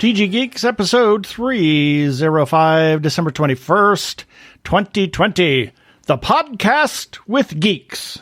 TG Geeks, episode 305, December 21st, 2020. The podcast with geeks.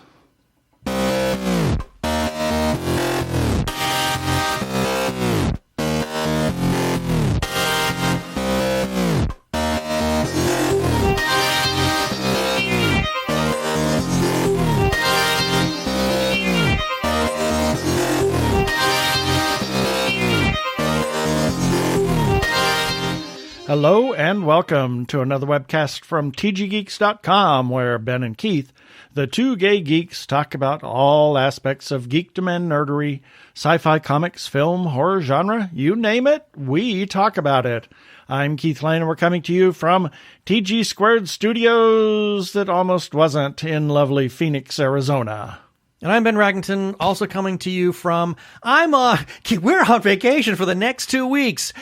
Hello and welcome to another webcast from tggeeks.com, where Ben and Keith, the two gay geeks, talk about all aspects of geekdom and nerdery, sci-fi, comics, film, horror genre, you name it, we talk about it. I'm Keith Lane, and we're coming to you from TG Squared Studios that almost wasn't in lovely Phoenix, Arizona. And I'm Ben Raggington, also coming to you from, we're on vacation for the next 2 weeks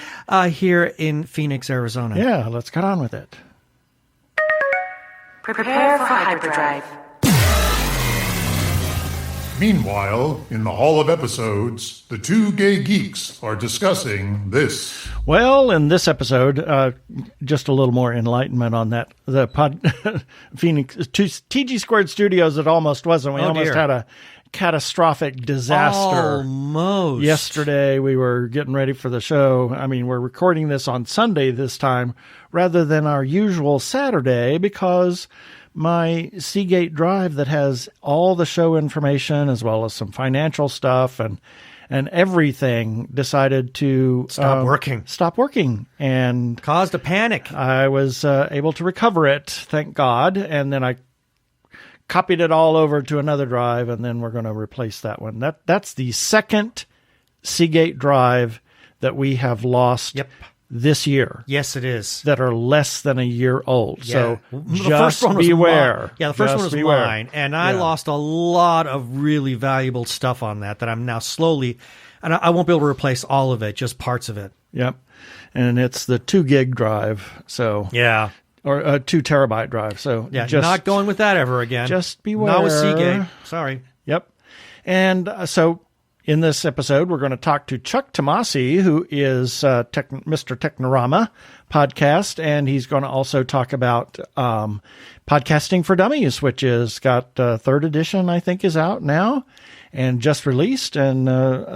here in Phoenix, Arizona. Yeah, let's get on with it. Prepare for hyperdrive. Meanwhile, in the Hall of Episodes, the two gay geeks are discussing this. Well, in this episode, just a little more enlightenment on that. The Phoenix TG Squared Studios, it almost wasn't. We almost had a catastrophic disaster. Almost. Yesterday, we were getting ready for the show. I mean, we're recording this on Sunday this time rather than our usual Saturday because my Seagate drive that has all the show information as well as some financial stuff and everything decided to Stop working and caused a panic. I was able to recover it, thank God, and then I copied it all over to another drive, and then we're going to replace that one. That's the second Seagate drive that we have lost this year. Yes, it is. That are less than a year old. Yeah. So the just first one was beware. The first one was beware. mine, and I lost a lot of really valuable stuff on that I'm now slowly, and I won't be able to replace all of it, just parts of it. Yep. And it's the 2 gig drive. So yeah. Or a 2 terabyte drive. So yeah, not going with that ever again. Just beware. Not with Seagate. Sorry. Yep. And so in this episode, we're going to talk to Chuck Tomasi, who is Mr. Technorama Podcast, and he's going to also talk about Podcasting for Dummies, which is got 3rd edition, I think, is out now and just released, and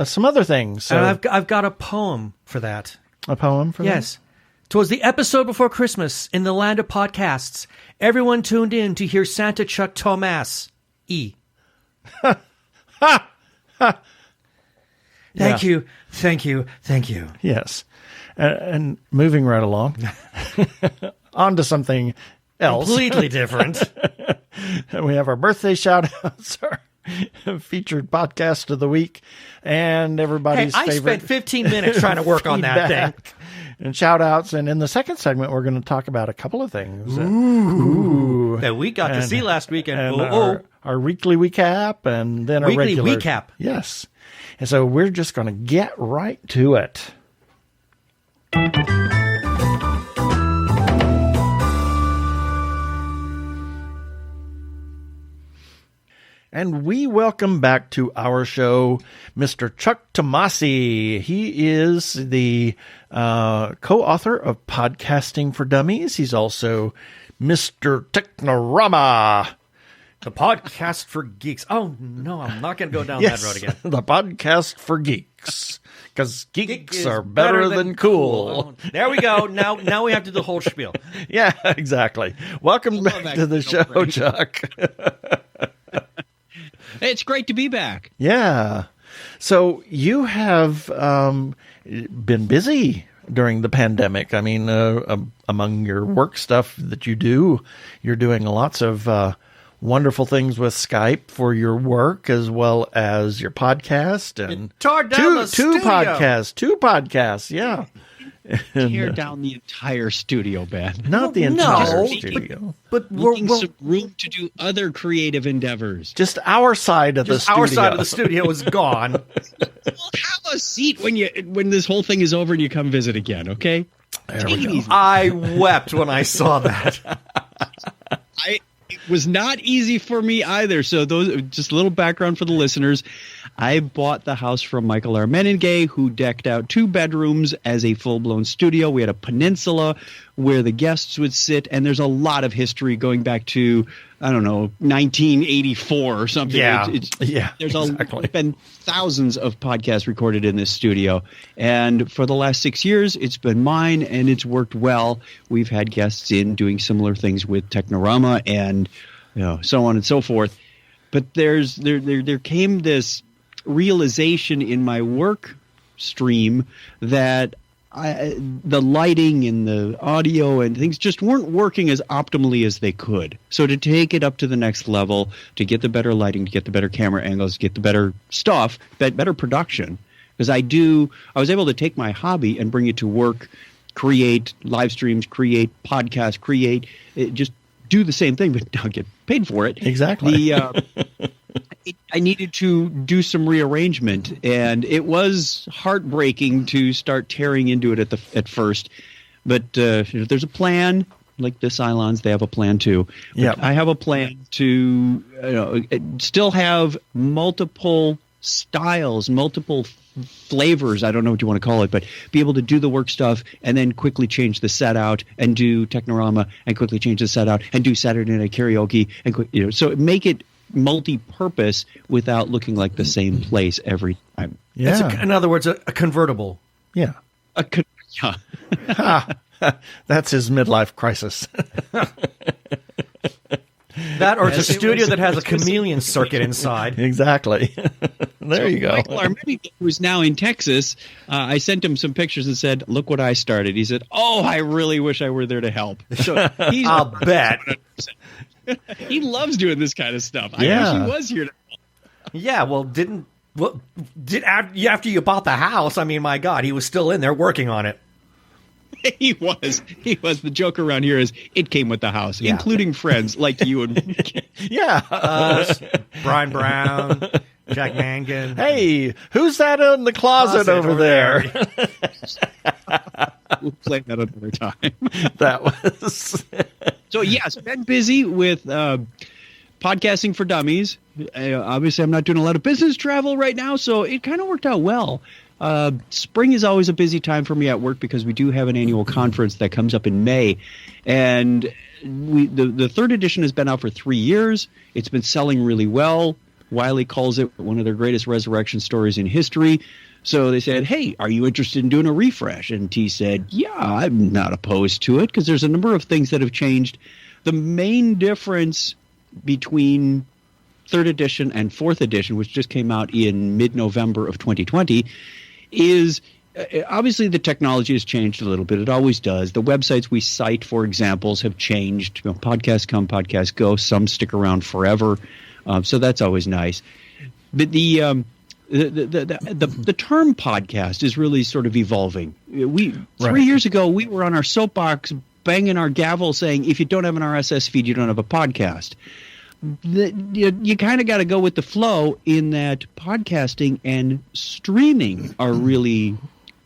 some other things. So, and I've got a poem for that. A poem for that? Yes. 'Twas the episode before Christmas in the land of podcasts. Everyone tuned in to hear Santa Chuck Tomasi. Thank you. Yes. And moving right along, on to something else. Completely different. We have our birthday shout-outs, our featured podcast of the week, and everybody's favorite. I spent 15 minutes trying to work on that thing. And shout-outs. And in the second segment, we're going to talk about a couple of things. Ooh. That we got to see last weekend. And our weekly recap, and then weekly our regular recap. Yes. And so we're just going to get right to it. And we welcome back to our show Mr. Chuck Tomasi. He is the co-author of Podcasting for Dummies. He's also Mr. Technorama. The podcast for geeks. Oh, no, I'm not going to go down that road again. The podcast for geeks. Because geeks are better than cool. Oh, there we go. Now we have to do the whole spiel. Yeah, exactly. Welcome back to the show, Chuck. It's great to be back. Yeah. So you have been busy during the pandemic. I mean, among your work stuff that you do, you're doing lots of wonderful things with Skype for your work as well as your podcast. And tore down the studio. Two podcasts, yeah. Tear down the entire studio, Ben. Not the entire studio. But we're some room to do other creative endeavors. Just our side of the studio. Our side of the studio is gone. We'll have a seat when this whole thing is over and you come visit again, okay? There we go. I wept when I saw that. was not easy for me either. So those, just a little background for the listeners. I bought the house from Michael Armenengay, who decked out 2 bedrooms as a full-blown studio. We had a peninsula where the guests would sit, and there's a lot of history going back to, I don't know, 1984 or something. Yeah, There's exactly. been thousands of podcasts recorded in this studio, and for the last 6 years, it's been mine, and it's worked well. We've had guests in doing similar things with Technorama and so on and so forth. But there came this realization in my work stream that the lighting and the audio and things just weren't working as optimally as they could. So to take it up to the next level, to get the better lighting, to get the better camera angles, to get the better stuff, that better production, because I was able to take my hobby and bring it to work, create live streams, create podcasts, just do the same thing, but not get paid for it. Exactly. I needed to do some rearrangement, and it was heartbreaking to start tearing into it at first. But there's a plan. Like the Cylons, they have a plan too. Yeah, I have a plan to still have multiple styles, multiple flavors. I don't know what you want to call it, but be able to do the work stuff and then quickly change the set out and do Technorama and quickly change the set out and do Saturday Night Karaoke and so make it multi-purpose without looking like the same place every time. Yeah. In other words, a convertible. Yeah. Yeah. That's his midlife crisis. That or it's a studio that has a chameleon circuit inside. Exactly. There you go. Michael Armenengay, who's now in Texas, I sent him some pictures and said, "Look what I started." He said, "Oh, I really wish I were there to help." So I'll bet. He loves doing this kind of stuff. Yeah. I wish he was here to help. Yeah, well, after you bought the house, I mean, my God, he was still in there working on it. He was. The joke around here is it came with the house, including friends like you and me. Yeah. Brian Brown, Jack Mangan. Hey, who's that in the closet over there? We'll play that another time. That was... So, yes, been busy with podcasting for Dummies. Obviously, I'm not doing a lot of business travel right now, so it kind of worked out well. Spring is always a busy time for me at work because we do have an annual conference that comes up in May. And the third edition has been out for 3 years. It's been selling really well. Wiley calls it one of their greatest resurrection stories in history. So they said, "Hey, are you interested in doing a refresh?" And T said, "Yeah, I'm not opposed to it," because there's a number of things that have changed. The main difference between third edition and fourth edition, which just came out in mid-November of 2020, is obviously the technology has changed a little bit. It always does. The websites we cite for examples have changed. Podcasts come, podcasts go. Some stick around forever. So that's always nice. But the term podcast is really sort of evolving. 3 years ago, we were on our soapbox banging our gavel saying, if you don't have an RSS feed, you don't have a podcast. You kind of got to go with the flow in that podcasting and streaming are really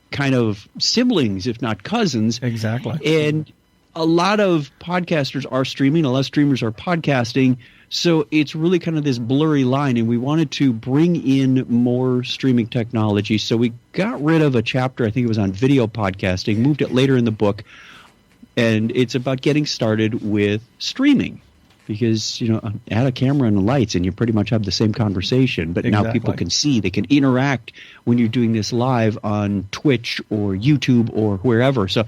kind of siblings, if not cousins. Exactly. And a lot of podcasters are streaming, a lot of streamers are podcasting. So it's really kind of this blurry line, and we wanted to bring in more streaming technology. So we got rid of a chapter, I think it was on video podcasting, moved it later in the book, and it's about getting started with streaming. Because, add a camera and lights and you pretty much have the same conversation. But now people can see, they can interact when you're doing this live on Twitch or YouTube or wherever. So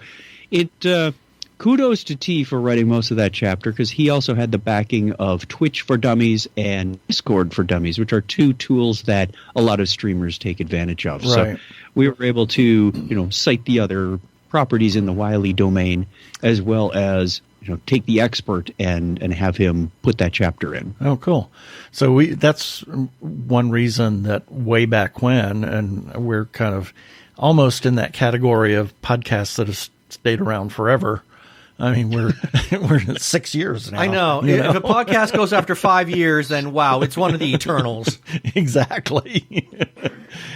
kudos to T for writing most of that chapter, because he also had the backing of Twitch for Dummies and Discord for Dummies, which are two tools that a lot of streamers take advantage of. Right. So we were able to, cite the other properties in the Wiley domain, as well as take the expert and have him put that chapter in. Oh, cool. So that's one reason that way back when, and we're kind of almost in that category of podcasts that have stayed around forever. I mean, we're 6 years now. I know. If a podcast goes after 5 years, then wow, it's one of the Eternals. Exactly.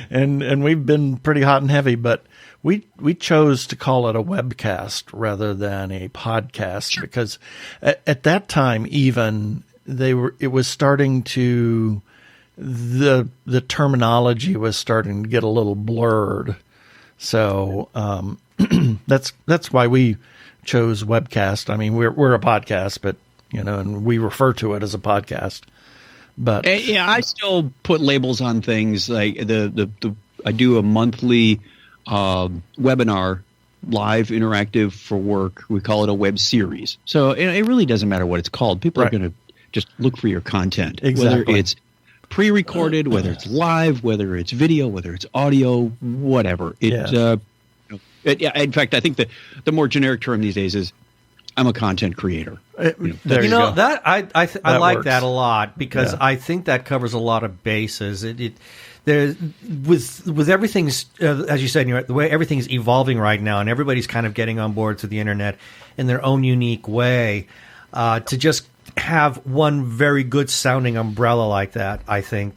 And we've been pretty hot and heavy, but we chose to call it a webcast rather than a podcast because at that time even it was starting to the terminology was starting to get a little blurred. So that's why we chose webcast. I mean, we're a podcast, but and we refer to it as a podcast. But yeah, I still put labels on things like I do a monthly webinar, live interactive for work. We call it a web series. So it really doesn't matter what it's called. People are going to just look for your content, whether it's pre-recorded, whether it's live, whether it's video, whether it's audio, whatever. In fact, I think the more generic term these days is I'm a content creator. There you go. That I like works. that a lot because I think that covers a lot of bases. There with everything's as you said, the way everything's evolving right now, and everybody's kind of getting on board to the internet in their own unique way. To just have one very good sounding umbrella like that, I think,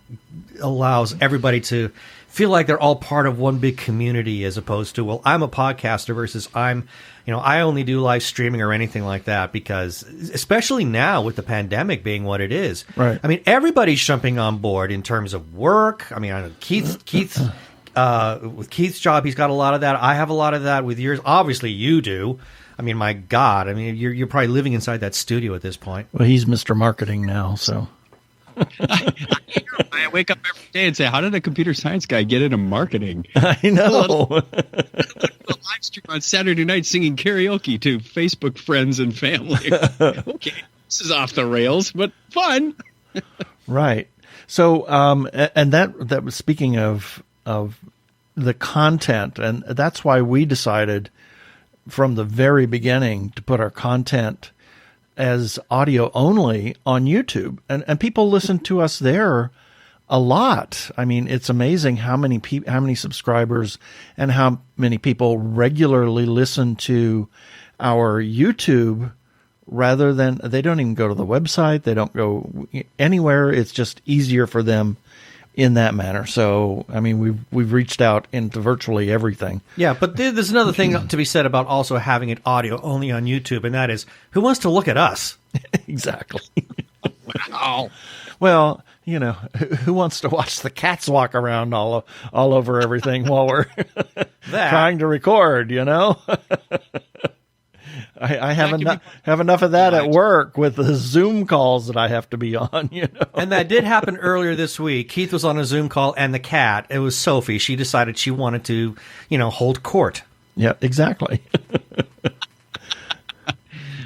allows everybody to feel like they're all part of one big community, as opposed to, well, I'm a podcaster versus I only do live streaming or anything like that, because especially now with the pandemic being what it is, right? I mean, everybody's jumping on board in terms of work. I mean, I know Keith's with Keith's job, he's got a lot of that. I have a lot of that with yours. Obviously, you do. I mean, my God, I mean, you're probably living inside that studio at this point. Well, he's Mr. Marketing now, so. I wake up every day and say, how did a computer science guy get into marketing? I know. A live stream on Saturday night singing karaoke to Facebook friends and family. Okay, this is off the rails, but fun. Right. So, and that was speaking of the content, and that's why we decided from the very beginning to put our content as audio only on YouTube, and people listen to us there a lot. I mean, it's amazing how many subscribers and how many people regularly listen to our YouTube rather than, they don't even go to the website. They don't go anywhere. It's just easier for them in that manner. So, I mean, we've reached out into virtually everything. Yeah, but there's another thing to be said about also having it audio only on YouTube, and that is, who wants to look at us? Exactly. Wow. Well, who wants to watch the cats walk around all over everything while we're trying to record, I have enough of that at work with the Zoom calls that I have to be on, And that did happen earlier this week. Keith was on a Zoom call, and the cat, it was Sophie. She decided she wanted to, hold court. Yeah, exactly.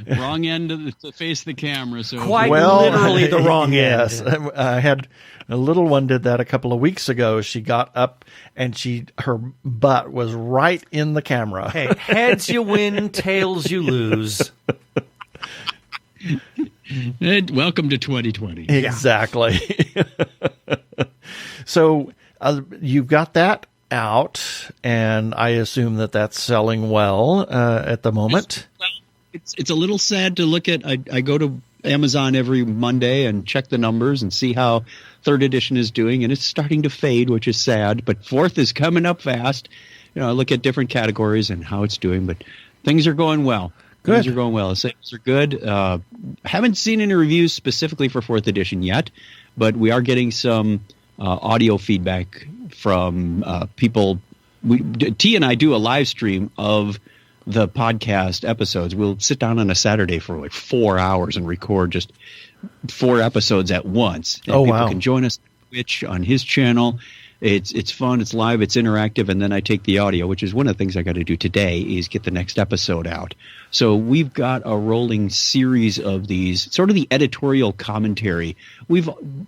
Wrong end to face the camera. So Quite literally the wrong yes, end. Yes, I had a little one did that a couple of weeks ago. She got up and her butt was right in the camera. Hey, heads you win, tails you lose. Welcome to 2020. Exactly. So you've got that out, and I assume that's selling well at the moment. It's a little sad to look at. I go to Amazon every Monday and check the numbers and see how third edition is doing, and it's starting to fade, which is sad. But fourth is coming up fast. I look at different categories and how it's doing, but things are going well. Good. Things are going well. The sales are good. Haven't seen any reviews specifically for fourth edition yet, but we are getting some audio feedback from people. T and I do a live stream of the podcast episodes. We'll sit down on a Saturday for like 4 hours and record just 4 episodes at once. And people can join us on Twitch on his channel. It's fun, it's live, it's interactive, and then I take the audio, which is one of the things I got to do today is get the next episode out. So we've got a rolling series of these, sort of the editorial commentary.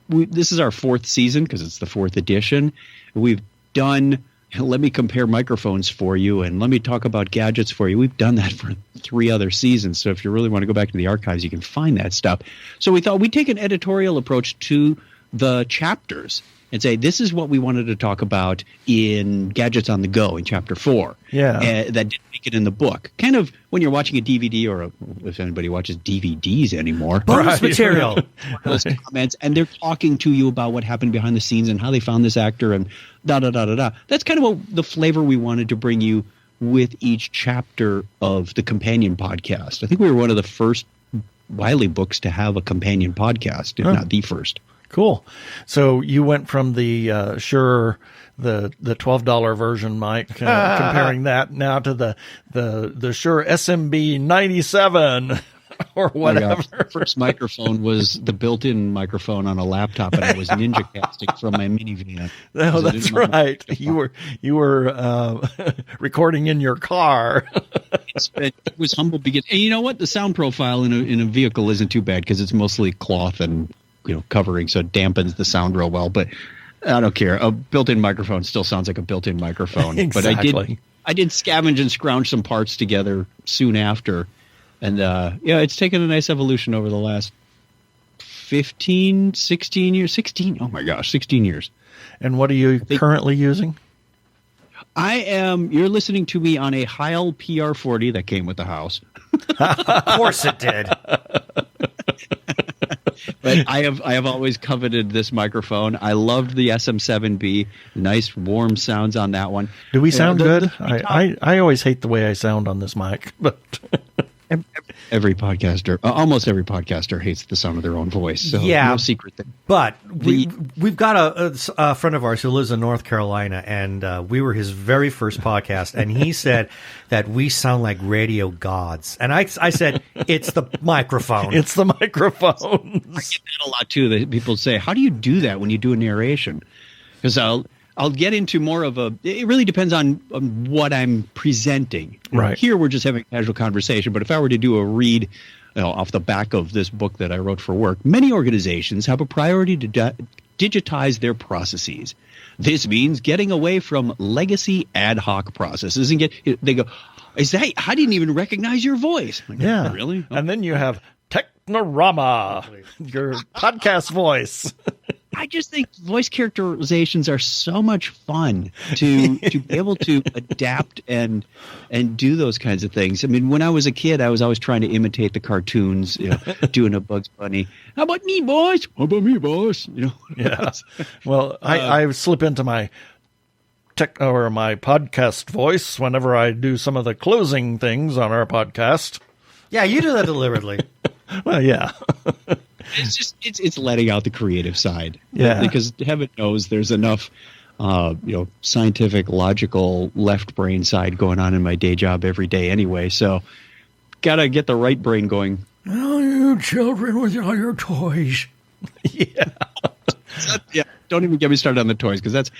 This is our fourth season because it's the fourth edition. We've done, let me compare microphones for you and let me talk about gadgets for you. We've done that for 3 other seasons. So if you really want to go back to the archives, you can find that stuff. So we thought we'd take an editorial approach to the chapters and say, this is what we wanted to talk about in Gadgets on the Go in Chapter 4. Yeah. That didn't make it in the book. Kind of when you're watching a DVD or if anybody watches DVDs anymore. Bonus material. Those comments, and they're talking to you about what happened behind the scenes and how they found this actor and da-da-da-da-da. That's kind of the flavor we wanted to bring you with each chapter of the companion podcast. I think we were one of the first Wiley books to have a companion podcast, if not the first. Cool. So you went from the Shure, the $12 version, Mike, comparing that now to the Shure SMB 97 or whatever. The first microphone was the built-in microphone on a laptop, and I was ninja casting from my minivan. Oh, that's right. You were recording in your car. It was humble beginnings. And you know what? The sound profile in a vehicle isn't too bad because it's mostly cloth and covering, so it dampens the sound real well. But I don't care. A built-in microphone still sounds like a built-in microphone. Exactly. But I did scavenge and scrounge some parts together soon after. And, it's taken a nice evolution over the last 16 years. 16 years. And what are you currently using? You're listening to me on a Heil PR40 that came with the house. Of course it did. But I have always coveted this microphone. I loved the SM7B. Nice warm sounds on that one. Do we sound good? I always hate the way I sound on this mic, but every podcaster, almost every podcaster, hates the sound of their own voice. So no secret thing. But we've got a friend of ours who lives in North Carolina, and we were his very first podcast, and he said that we sound like radio gods. And I said, it's the microphone. It's the microphones. I get that a lot too. That people say, how do you do that when you do a narration? Because I'll get into more of it really depends on what I'm presenting. Right. Here we're just having a casual conversation, but if I were to do a read off the back of this book that I wrote for work, many organizations have a priority to digitize their processes. This means getting away from legacy ad hoc processes and they go, I didn't even recognize your voice. Like, yeah. Oh, really? Oh. And then you have Technorama, your podcast voice. I just think voice characterizations are so much fun to be able to adapt and do those kinds of things. I mean, when I was a kid, I was always trying to imitate the cartoons, doing a Bugs Bunny. How about me, boys? How about me, boys? Yeah. Well, I slip into my my podcast voice whenever I do some of the closing things on our podcast. Yeah, you do that deliberately. Well, yeah. It's just it's letting out the creative side. Yeah. Because heaven knows there's enough scientific, logical left brain side going on in my day job every day anyway. So gotta get the right brain going. Oh, you children with all your toys. Yeah. Yeah. Don't even get me started on the toys, because that's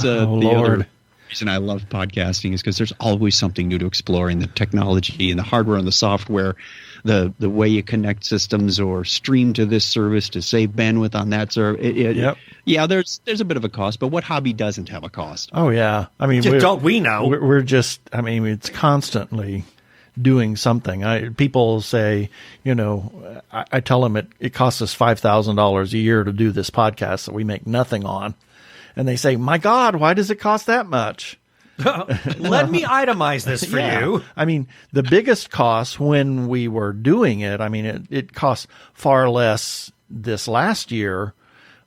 the other reason I love podcasting, is because there's always something new to explore in the technology and the hardware and the software. The way you connect systems or stream to this service to save bandwidth on that server. Yep. Yeah, there's a bit of a cost, but what hobby doesn't have a cost? Oh, yeah. I mean, don't we know? We're just, I mean, it's constantly doing something. People say, I tell them it costs us $5,000 a year to do this podcast that we make nothing on. And they say, my God, why does it cost that much? Let me itemize this for you. I mean, the biggest cost when we were doing it, I mean, it cost far less this last year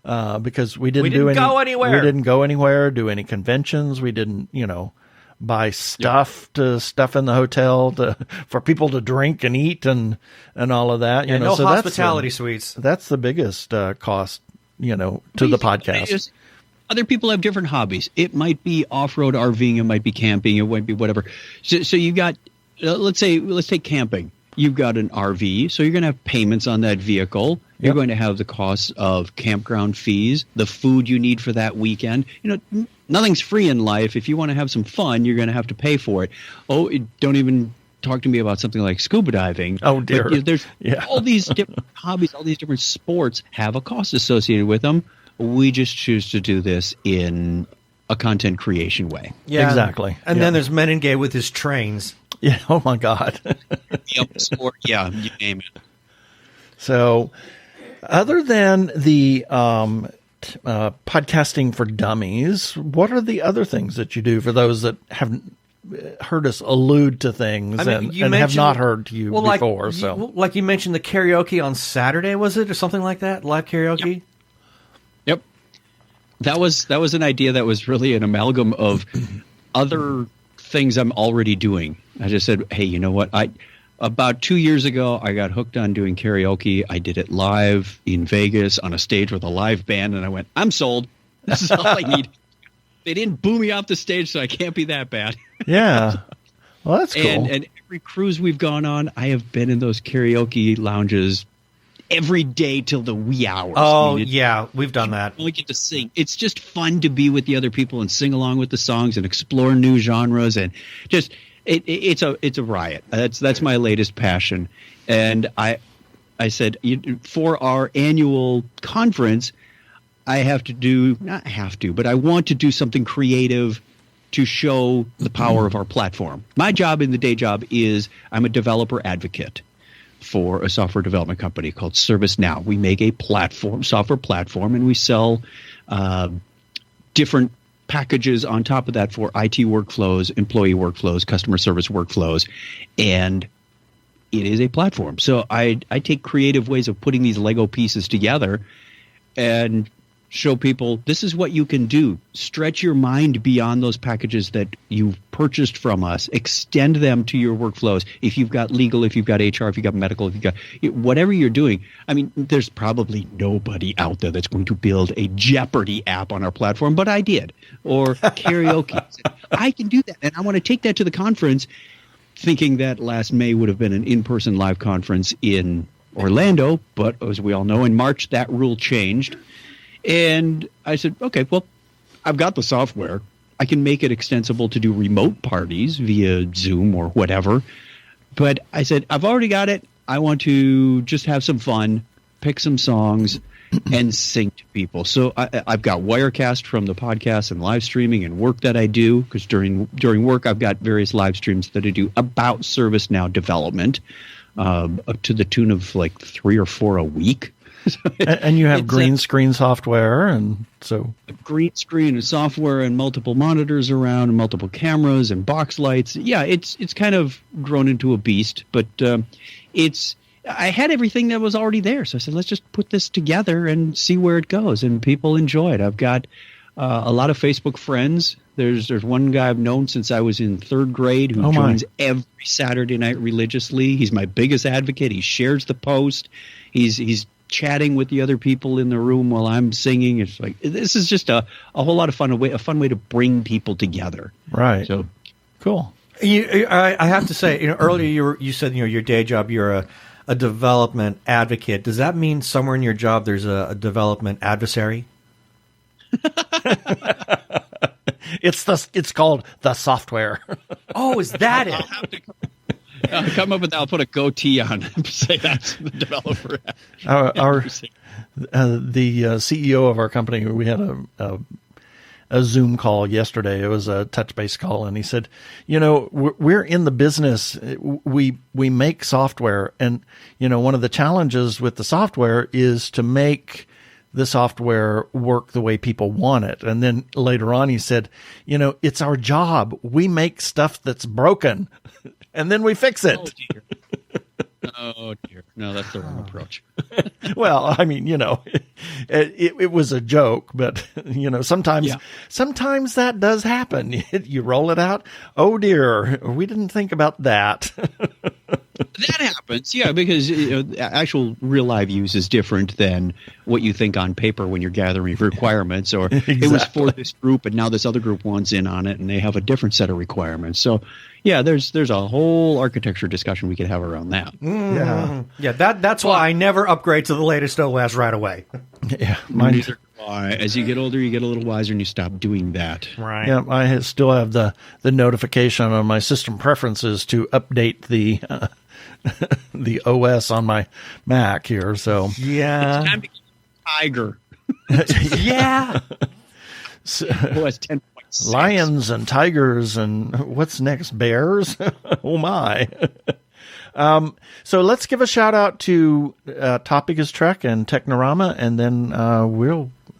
because we didn't go anywhere. We didn't go anywhere, do any conventions. We didn't, buy stuff to stuff in the hotel for people to drink and eat and all of that. No hospitality suites. That's the biggest cost, to the podcast. Other people have different hobbies. It might be off-road RVing, it might be camping, it might be whatever. So you've got, let's take camping. You've got an RV, so you're going to have payments on that vehicle. You're going to have the costs of campground fees, the food you need for that weekend. Nothing's free in life. If you want to have some fun, you're going to have to pay for it. Oh, don't even talk to me about something like scuba diving. Oh, dear. But, there's all these different hobbies, all these different sports have a cost associated with them. We just choose to do this in a content creation way. Yeah, exactly. And then there's Men and Gay with his trains. Yeah. Oh my God. Sport. Yeah. You name it. So, other than the podcasting for dummies, what are the other things that you do for those that haven't heard us allude to things and have not heard you before? Like you mentioned the karaoke on Saturday, was it, or something like that? Live karaoke. Yep. That was an idea that was really an amalgam of other things I'm already doing. I just said, hey, you know what? About 2 years ago, I got hooked on doing karaoke. I did it live in Vegas on a stage with a live band, and I went, I'm sold. This is all I need. They didn't boo me off the stage, so I can't be that bad. Yeah. Well, that's cool. And every cruise we've gone on, I have been in those karaoke lounges every day till the wee hours. Oh, yeah, we've done that. We get to sing. It's just fun to be with the other people and sing along with the songs and explore new genres, and just it's a riot. That's my latest passion. And I said, for our annual conference, I want to do something creative to show the power of our platform. My job in the day job is I'm a developer advocate for a software development company called ServiceNow. We make a software platform, and we sell different packages on top of that for IT workflows, employee workflows, customer service workflows, and it is a platform. So I take creative ways of putting these Lego pieces together and show people this is what you can do. Stretch your mind beyond those packages that you've purchased from us. Extend them to your workflows. If you've got legal, if you've got HR, if you've got medical, if you've got whatever you're doing. I mean, there's probably nobody out there that's going to build a Jeopardy app on our platform, but I did. Or karaoke. I can do that. And I want to take that to the conference, thinking that last May would have been an in-person live conference in Orlando. But as we all know, in March, that rule changed. And I said, okay, well, I've got the software. I can make it extensible to do remote parties via Zoom or whatever. But I said, I've already got it. I want to just have some fun, pick some songs, and sing to people. So I've got Wirecast from the podcast and live streaming and work that I do, because during work I've got various live streams that I do about ServiceNow development, up to the tune of like 3 or 4 a week. And you have green screen software, and so green screen and software and multiple monitors around and multiple cameras and box lights. Yeah, it's kind of grown into a beast, but I had everything that was already there. So I said, let's just put this together and see where it goes. And people enjoy it. I've got a lot of Facebook friends. There's one guy I've known since I was in 3rd grade who joins every Saturday night religiously. He's my biggest advocate. He shares the post. He's chatting with the other people in the room while I'm singing. It's like, this is just a whole lot of fun, a fun way to bring people together. Right. So cool. I have to say, earlier you said, your day job, you're a development advocate. Does that mean somewhere in your job there's a development adversary? It's called the software. Oh, is that it? I'll come up with that. I'll put a goatee on and say that's the developer. The CEO of our company, we had a Zoom call yesterday. It was a touch base call, and he said, we're in the business. We make software, and one of the challenges with the software is to make the software work the way people want it. And then later on, he said, it's our job. We make stuff that's broken. And then we fix it. Oh, dear. Oh, dear. No, that's the wrong approach. Well, I mean, it was a joke, but, sometimes that does happen. You roll it out. Oh, dear. We didn't think about that. That happens, yeah, because actual real live use is different than what you think on paper when you're gathering requirements, or Exactly. It was for this group and now this other group wants in on it and they have a different set of requirements. So, yeah, there's a whole architecture discussion we could have around that. Yeah, that's why I never upgrade to the latest OS right away. Yeah, Neither do I. As you get older, you get a little wiser and you stop doing that. Right. Yeah, I still have the notification on my system preferences to update the the OS on my Mac here. So yeah, it's time to get Tiger. Yeah. OS 10.6. Lions and tigers and what's next? Bears? Oh my. So let's give a shout out to Topic is Trek and Technorama, and then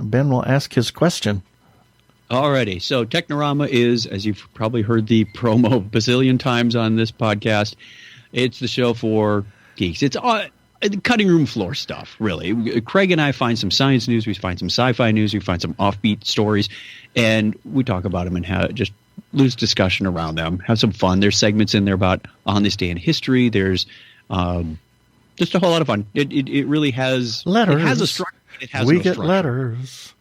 Ben will ask his question. Alrighty, so Technorama is, as you've probably heard the promo a bazillion times on this podcast, it's the show for geeks. It's cutting room floor stuff, really. Craig and I find some science news, we find some sci-fi news, we find some offbeat stories, and we talk about them and just loose discussion around them. Have some fun. There's segments in there about on this day in history. There's just a whole lot of fun. It really has letters. It has a structure. It has we no get structure. letters.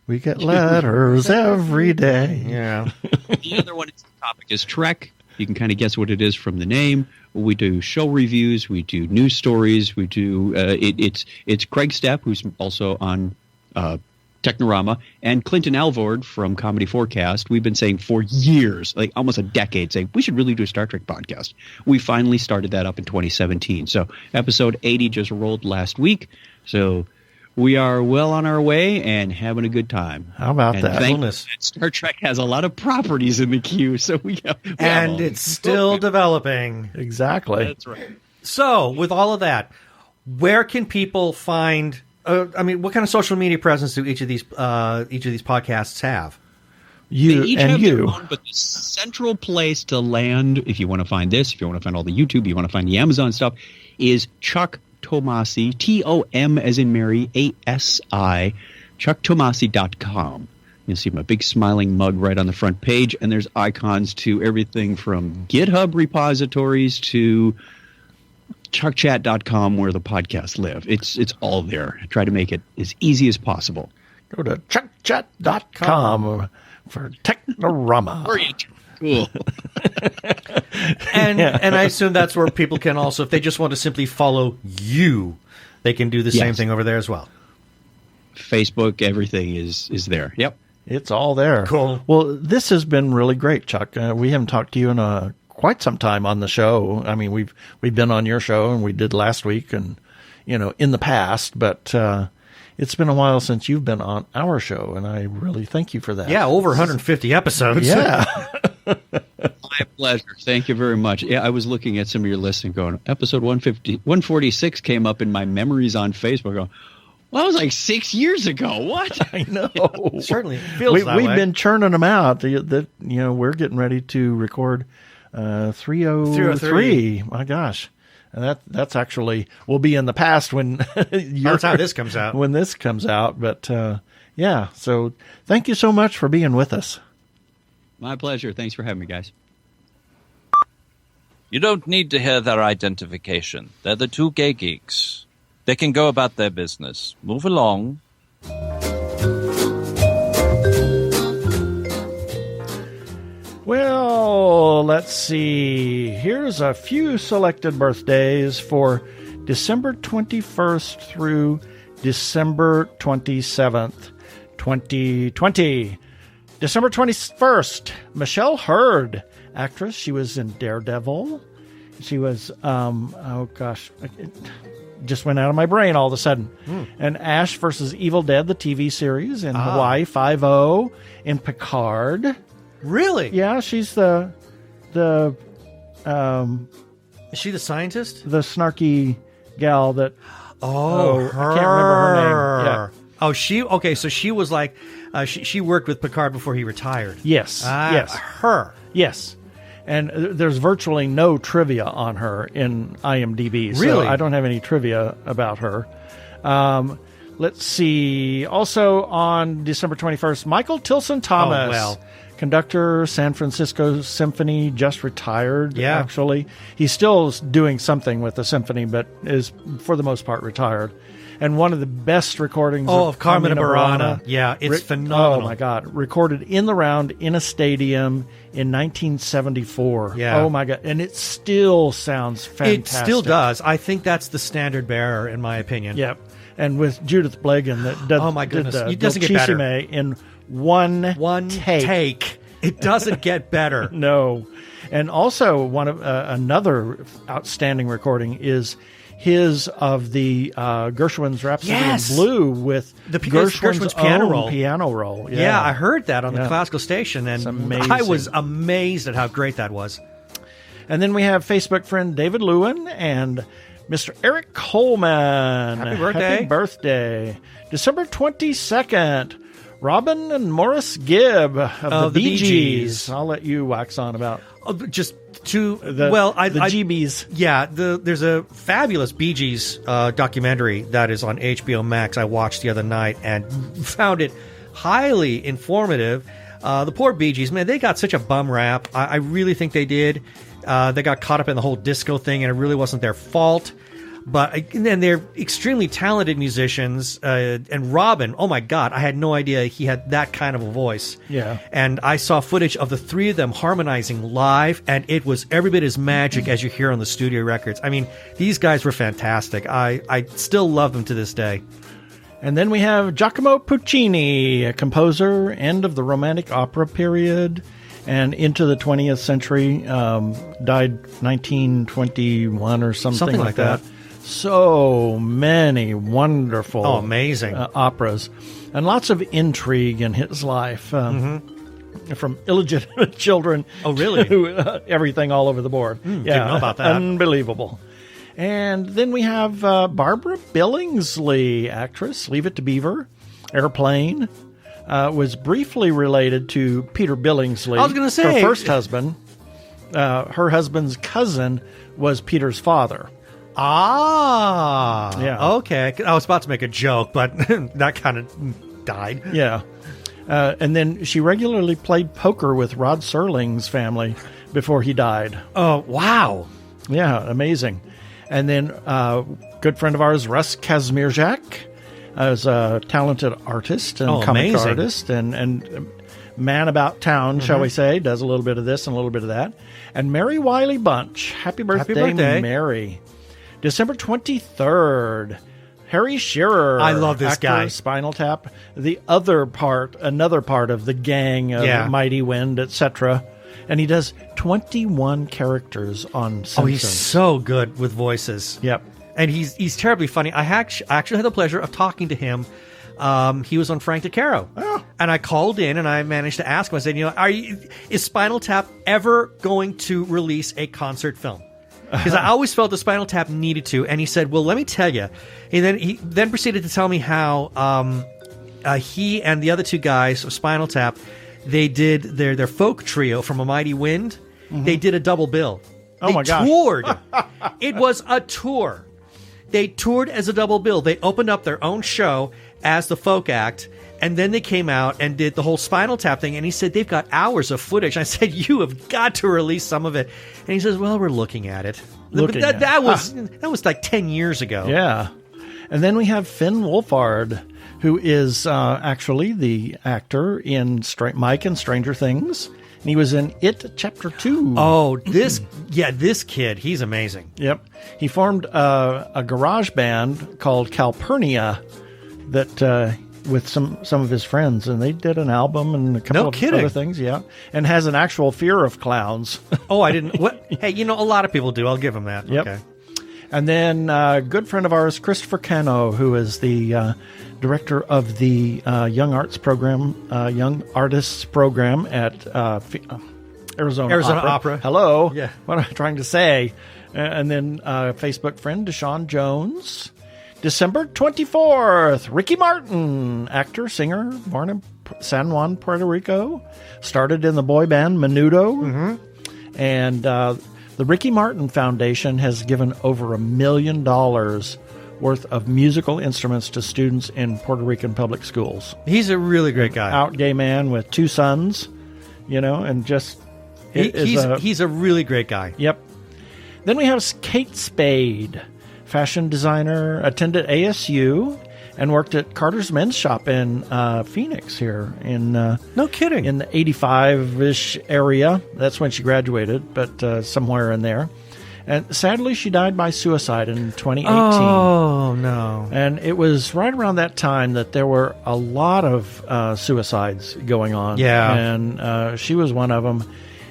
We get letters every day. Yeah. The other one is the topic is Trek. You can kind of guess what it is from the name. We do show reviews. We do news stories. We do it's Craig Stepp, who's also on Technorama, and Clinton Alvord from Comedy Forecast. We've been saying for years, like almost a decade, saying we should really do a Star Trek podcast. We finally started that up in 2017. So episode 80 just rolled last week. So we are well on our way and having a good time. How about and that? Star Trek has a lot of properties in the queue, so And it's still developing. Exactly. That's right. So, with all of that, where can people find? What kind of social media presence do each of these podcasts have? You they each and have you. their own, but the central place to land, if you want to find this, if you want to find all the YouTube, you want to find the Amazon stuff, is Chuck Tomasi, T-O-M as in Mary, A-S-I, chucktomasi.com. You'll see my big smiling mug right on the front page, and there's icons to everything from GitHub repositories to chuckchat.com where the podcasts live. It's all there. I try to make it as easy as possible. Go to chuckchat.com for Technorama. Cool. And I assume that's where people can also, if they just want to simply follow you, they can do the same thing over there as well. Facebook, everything is there. Yep. It's all there. Cool. Well, this has been really great, Chuck. We haven't talked to you in quite some time on the show. I mean, we've been on your show, and we did last week, and in the past, but it's been a while since you've been on our show, and I really thank you for that. Yeah, over 150 episodes. Yeah. My pleasure. Thank you very much. Yeah, I was looking at some of your lists and going, episode 146 came up in my memories on Facebook. Going, well, that was like 6 years ago. What? I know. Certainly feels that We've way. been churning them out. We're getting ready to record 303. My gosh. And that's actually will be in the past when that's how this comes out. When this comes out, but yeah. So thank you so much for being with us. My pleasure. Thanks for having me, guys. You don't need to hear their identification. They're the Two Gay Geeks. They can go about their business. Move along. Well, let's see. Here's a few selected birthdays for December 21st through December 27th, 2020. December 21st, Michelle Hurd, actress. She was in Daredevil. She was, it just went out of my brain all of a sudden. And Ash versus Evil Dead, the TV series, in Hawaii Five-0, in Picard. Really? Yeah, she's the Is she the scientist? the snarky gal that. Her. I can't remember her name. Yeah. Oh, so she was like, she worked with Picard before he retired. Yes. Yes. Her. Yes. And there's virtually no trivia on her in IMDb. So Really? I don't have any trivia about her. Let's see. Also on December 21st, Michael Tilson Thomas. Oh, well. Conductor, San Francisco Symphony, just retired, Yeah. actually. He's still doing something with the symphony, but is, for the most part, retired. And one of the best recordings of Carmina Burana. Yeah, it's phenomenal. Oh, my God. Recorded in the round in a stadium in 1974. Yeah. Oh, my God. And it still sounds fantastic. It still does. I think that's the standard bearer, in my opinion. Yep. And with Judith Blagan that does, Oh, my goodness. did It doesn't get better. Dolcissime in one take. It doesn't get better. No. And also one of another outstanding recording is his of the Gershwin's Rhapsody Yes. in Blue with The Gershwin's piano own roll. piano roll. Yeah, I heard that on the Yeah. classical station, and It's amazing. I was amazed at how great that was. And then we have Facebook friend David Lewin and Mr. Eric Coleman. Happy birthday. Happy birthday. December 22nd. Robin and Morris Gibb of the Bee Gees. I'll let you wax on about Just to the GBs. Yeah, there's a fabulous Bee Gees documentary that is on HBO Max. I watched the other night and found it highly informative. The poor Bee Gees, man, they got such a bum rap. I really think they did. They got caught up in the whole disco thing, and it really wasn't their fault. And they're extremely talented musicians. And Robin, oh my God, I had no idea he had that kind of a voice. Yeah. And I saw footage of the three of them harmonizing live, and it was every bit as magic as you hear on the studio records. I mean, these guys were fantastic. I still love them to this day. And then we have Giacomo Puccini, a composer, end of the Romantic opera period and into the 20th century. Died 1921 or something like that. So many wonderful, amazing operas, and lots of intrigue in his life, from illegitimate children, to everything all over the board. Didn't know about that. Unbelievable. And then we have Barbara Billingsley, actress, Leave It to Beaver, Airplane, was briefly related to Peter Billingsley. I was going to say, her first husband. Her husband's cousin was Peter's father. Ah, yeah. Okay. I was about to make a joke, but that kind of died. Yeah. And then she regularly played poker with Rod Serling's family before he died. Oh, wow. Yeah, amazing. And then good friend of ours, Russ Kazmierczak, is a talented artist and comic artist and man about town, shall we say. Does a little bit of this and a little bit of that. And Mary Wiley Bunch. Happy birthday, Mary. December 23rd, Harry Shearer. I love this actor, guy. Spinal Tap. Another part of the gang of Mighty Wind, etc. And he does 21 characters on Simpsons. Oh, he's so good with voices. Yep. And he's terribly funny. I actually had the pleasure of talking to him. He was on Frank DeCaro. Oh. And I called in and I managed to ask him. I said, is Spinal Tap ever going to release a concert film? Because I always felt the Spinal Tap needed to. And he said, well, let me tell you. And he then proceeded to tell me how he and the other two guys of Spinal Tap, they did their folk trio from A Mighty Wind. They did a double bill. Oh, my gosh. They toured. It was a tour. They toured as a double bill. They opened up their own show as the folk act, and then they came out and did the whole Spinal Tap thing. And he said, they've got hours of footage. I said, you have got to release some of it. And he says, well, we're looking at it. That was like 10 years ago. Yeah. And then we have Finn Wolfhard, who is actually the actor in Mike and Stranger Things. And he was in It Chapter 2. Oh, this kid, he's amazing. Yep. He formed a garage band called Calpurnia that with some of his friends, and they did an album and a couple of other things, yeah. And has an actual fear of clowns. Oh, I didn't. What? Hey, a lot of people do. I'll give him that. Yep. Okay. And then a good friend of ours, Christopher Cano, who is the director of the Young Artists program at Arizona Opera. Hello. Yeah. What am I trying to say? And then Facebook friend Deshaun Jones. December 24th, Ricky Martin, actor, singer, born in San Juan, Puerto Rico. Started in the boy band Menudo. And the Ricky Martin Foundation has given over $1 million worth of musical instruments to students in Puerto Rican public schools. He's a really great guy. Out gay man with 2 sons, and just... He's a really great guy. Yep. Then we have Kate Spade, fashion designer, attended ASU, and worked at Carter's Men's Shop in Phoenix here. No kidding. In the 85-ish area. That's when she graduated, but somewhere in there. And sadly, she died by suicide in 2018. Oh, no. And it was right around that time that there were a lot of suicides going on. Yeah. And she was one of them.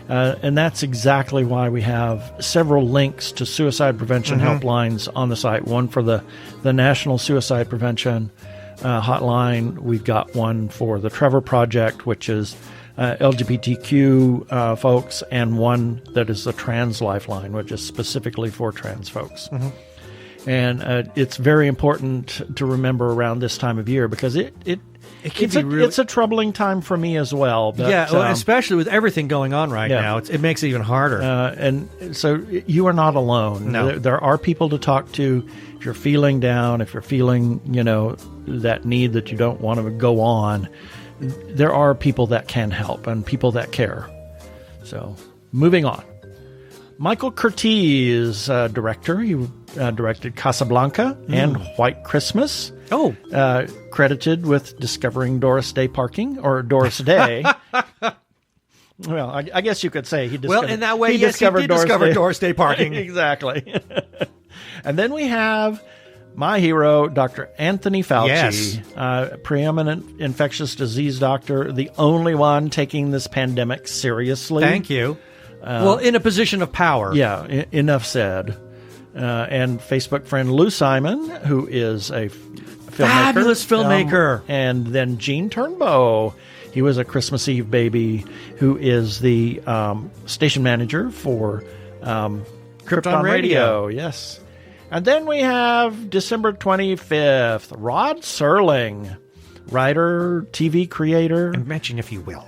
And that's exactly why we have several links to suicide prevention helplines on the site. One for the National Suicide Prevention hotline. We've got one for the Trevor Project, which is LGBTQ folks, and one that is the Trans Lifeline, which is specifically for trans folks. And it's very important to remember around this time of year because it's a troubling time for me as well. But, especially with everything going on right now, it makes it even harder. And so you are not alone. No. There are people to talk to. If you're feeling down, if you're feeling, that need that you don't want to go on, there are people that can help and people that care. So, moving on. Michael Curtiz, director. He directed Casablanca and White Christmas. Oh. Credited with discovering Doris Day parking, or Doris Day. Well, I guess you could say he discovered. Well, in that way, yes, he did discover Doris Day parking. Exactly. And then we have my hero, Dr. Anthony Fauci, preeminent infectious disease doctor, the only one taking this pandemic seriously. Thank you. Well, in a position of power. Yeah, enough said. And Facebook friend Lou Simon, who is a filmmaker. Fabulous filmmaker. And then Gene Turnbow. He was a Christmas Eve baby, who is the station manager for Krypton Radio. Yes. And then we have December 25th, Rod Serling, writer, TV creator. Imagine if you will.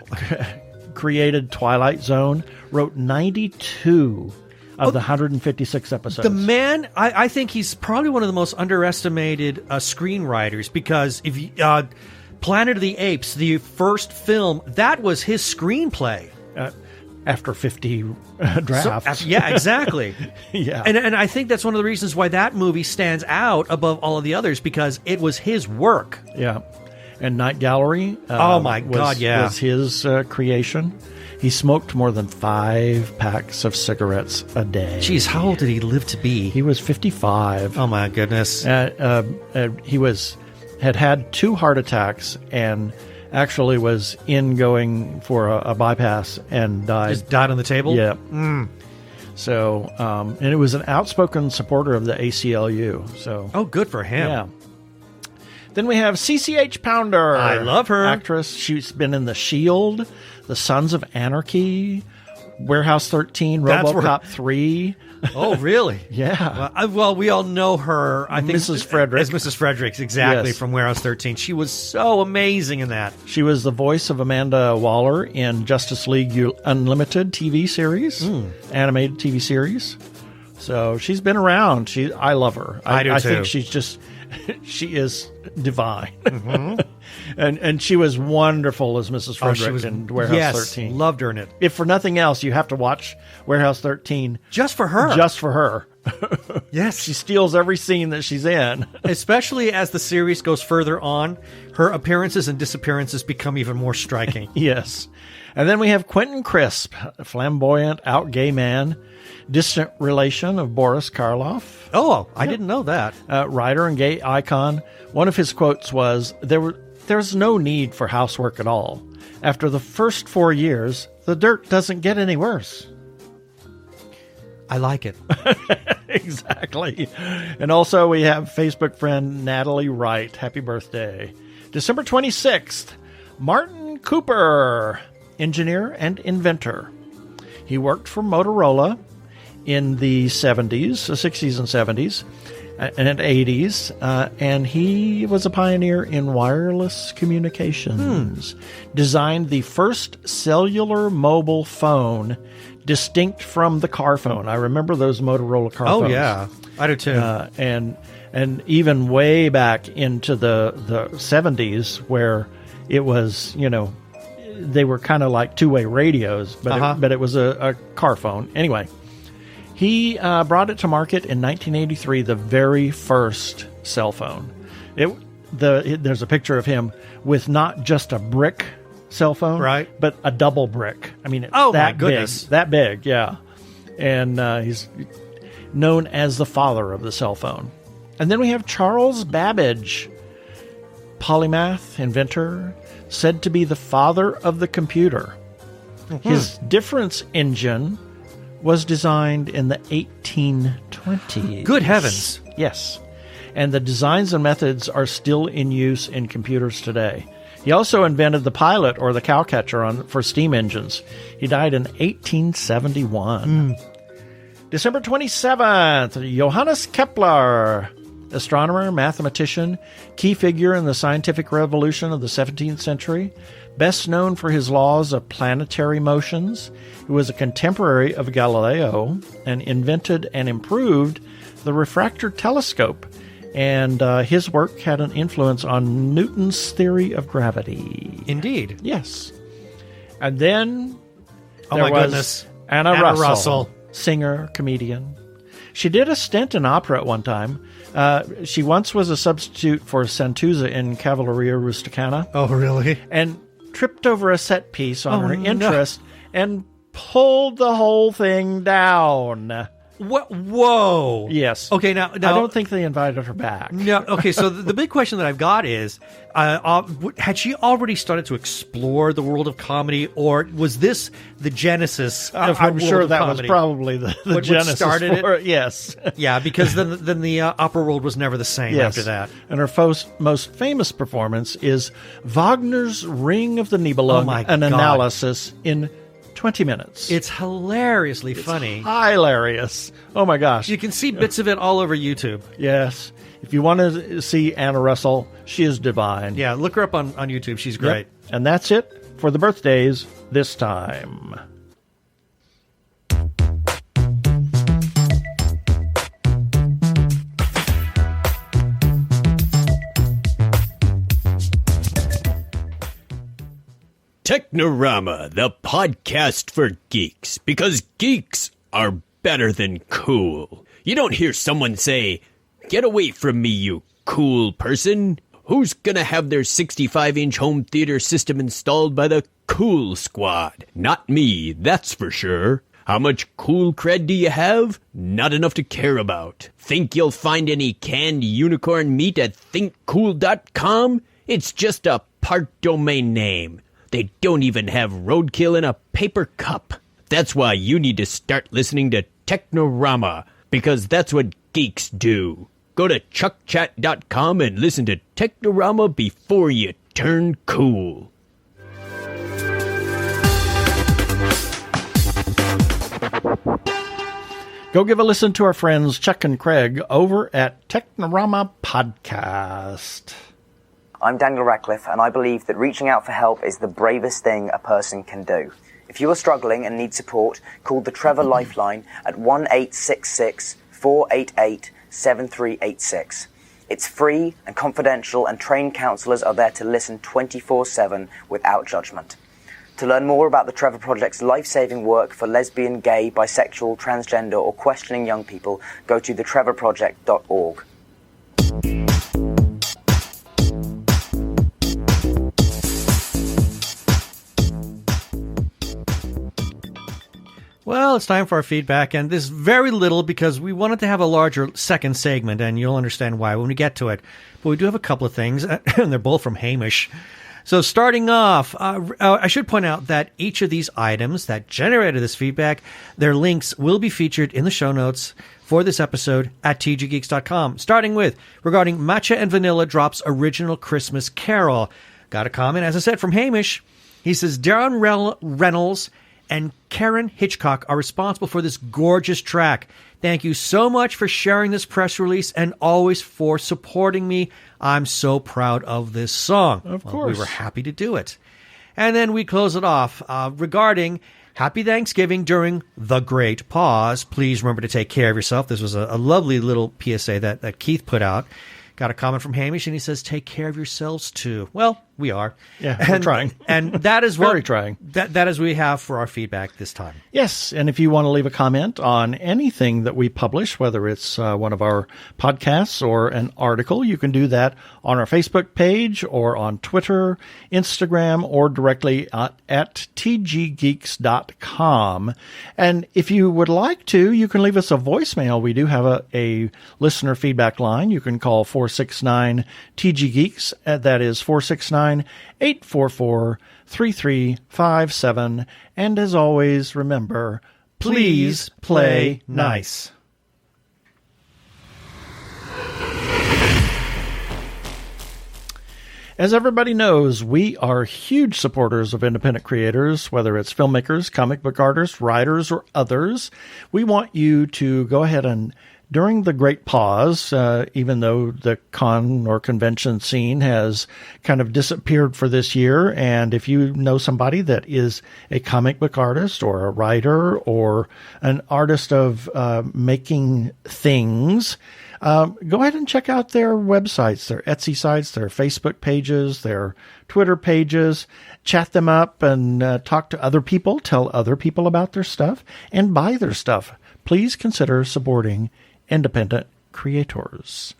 Created Twilight Zone, wrote 92 of the 156 episodes. The man, I think he's probably one of the most underestimated screenwriters, because if you, Planet of the Apes, the first film, that was his screenplay. After 50 drafts. Yeah, exactly. Yeah. And I think that's one of the reasons why that movie stands out above all of the others, because it was his work. Yeah. And Night Gallery was his creation. He smoked more than 5 packs of cigarettes a day. Jeez, how old did he live to be? He was 55. Oh, my goodness. He had 2 heart attacks and actually was going for a bypass and died. Just died on the table? Yeah. So, and it was an outspoken supporter of the ACLU. So, oh, good for him. Yeah. Then we have CCH Pounder. I love her. Actress. She's been in The Shield, The Sons of Anarchy, Warehouse 13, RoboCop 3. Oh, really? Yeah. Well, we all know her, I think, Mrs. Frederick. As Mrs. Fredericks, exactly, Yes. from Warehouse 13. She was so amazing in that. She was the voice of Amanda Waller in Justice League Unlimited TV series, animated TV series. So she's been around. I love her. I do too. I think she is divine. And she was wonderful as Mrs. Frederick in Warehouse 13. Loved her in it. If for nothing else, you have to watch Warehouse 13. Just for her. Just for her. Yes. She steals every scene that she's in. Especially as the series goes further on, her appearances and disappearances become even more striking. Yes. And then we have Quentin Crisp, a flamboyant, out-gay man, distant relation of Boris Karloff. Oh, I didn't know that. Writer and gay icon. One of his quotes was, "There's no need for housework at all. After the first 4 years, the dirt doesn't get any worse." I like it. Exactly. And also we have Facebook friend Natalie Wright. Happy birthday. December 26th, Martin Cooper, engineer and inventor. He worked for Motorola in the 60s and 70s and 80s, and he was a pioneer in wireless communications. Designed the first cellular mobile phone distinct from the car phone. I remember those Motorola car phones. Oh, yeah. I do too. And even way back into the 70s, where it was, they were kind of like two-way radios, but it was a car phone. Anyway, he brought it to market in 1983, the very first cell phone. There's a picture of him with not just a brick cell phone, right, but a double brick. I mean, it's my goodness, that big, yeah. And he's known as the father of the cell phone. And then we have Charles Babbage, polymath, inventor, said to be the father of the computer. His difference engine was designed in the 1820s. Good heavens. Yes. And the designs and methods are still in use in computers today. He also invented the pilot, or the cowcatcher, for steam engines. He died in 1871. December 27th, Johannes Kepler, astronomer, mathematician, key figure in the scientific revolution of the 17th century, best known for his laws of planetary motions. He was a contemporary of Galileo and invented and improved the refractor telescope And his work had an influence on Newton's theory of gravity. Indeed. Yes. And then Oh there my was goodness. Anna Russell. Russell, singer, comedian. She did a stint in opera at one time. She once was a substitute for Santuzza in Cavalleria Rusticana. Oh, really? And tripped over a set piece on her no. interest and pulled the whole thing down. What? Whoa. Yes. Okay, now I don't think they invited her back. No. Okay, so the big question that I've got is, had she already started to explore the world of comedy, or was this the genesis of her I'm world sure of that comedy? was probably the What genesis started for it. Yes. Yeah, because then the opera world was never the same Yes. after that. And her most famous performance is Wagner's Ring of the Nibelung, Oh my an God. analysis in 20 minutes. It's hilariously funny. hilarious. Oh my gosh. You can see bits of it all over YouTube. Yes. If you want to see Anna Russell, she is divine. Yeah, look her up on YouTube. She's great. Yep. And that's it for the birthdays this time. Technorama, the podcast for geeks, because geeks are better than cool. You don't hear someone say, "Get away from me, you cool person." Who's gonna have their 65-inch home theater system installed by the Cool Squad? Not me, that's for sure. How much cool cred do you have? Not enough to care about. Think you'll find any canned unicorn meat at thinkcool.com? It's just a part domain name. They don't even have roadkill in a paper cup. That's why you need to start listening to Technorama, because that's what geeks do. Go to chuckchat.com and listen to Technorama before you turn cool. Go give a listen to our friends Chuck and Craig over at Technorama Podcast. I'm Daniel Radcliffe, and I believe that reaching out for help is the bravest thing a person can do. If you are struggling and need support, call the Trevor Lifeline at 1-866-488-7386. It's free and confidential, and trained counsellors are there to listen 24/7 without judgment. To learn more about the Trevor Project's life-saving work for lesbian, gay, bisexual, transgender, or questioning young people, go to thetrevorproject.org. Well, it's time for our feedback, and there's very little because we wanted to have a larger second segment, and you'll understand why when we get to it. But we do have a couple of things, and they're both from Hamish. So starting off, I should point out that each of these items that generated this feedback, their links will be featured in the show notes for this episode at tggeeks.com. Starting with, regarding Matcha and Vanilla Drop's original Christmas Carol. Got a comment, as I said, from Hamish. He says, Darren Reynolds and Karen Hitchcock are responsible for this gorgeous track. Thank you so much for sharing this press release and always for supporting me. I'm so proud of this song. Of course. We were happy to do it. And then we close it off regarding Happy Thanksgiving during the Great Pause. Please remember to take care of yourself. This was a lovely little PSA that Keith put out. Got a comment from Hamish, and he says, take care of yourselves, too. Well, we are. Yeah, we're trying. And that is what, Very trying. That is what we have for our feedback this time. Yes, and if you want to leave a comment on anything that we publish, whether it's one of our podcasts or an article, you can do that on our Facebook page or on Twitter, Instagram, or directly at tggeeks.com. And if you would like to, you can leave us a voicemail. We do have a listener feedback line. You can call 469-TG-GEEKS. That is 469-844-3357. And as always, remember, please play nice. As everybody knows, we are huge supporters of independent creators, whether it's filmmakers, comic book artists, writers, or others. We want you to go ahead and during the Great Pause, even though the con or convention scene has kind of disappeared for this year, and if you know somebody that is a comic book artist or a writer or an artist of making things, go ahead and check out their websites, their Etsy sites, their Facebook pages, their Twitter pages. Chat them up and talk to other people, tell other people about their stuff, and buy their stuff. Please consider supporting independent creators.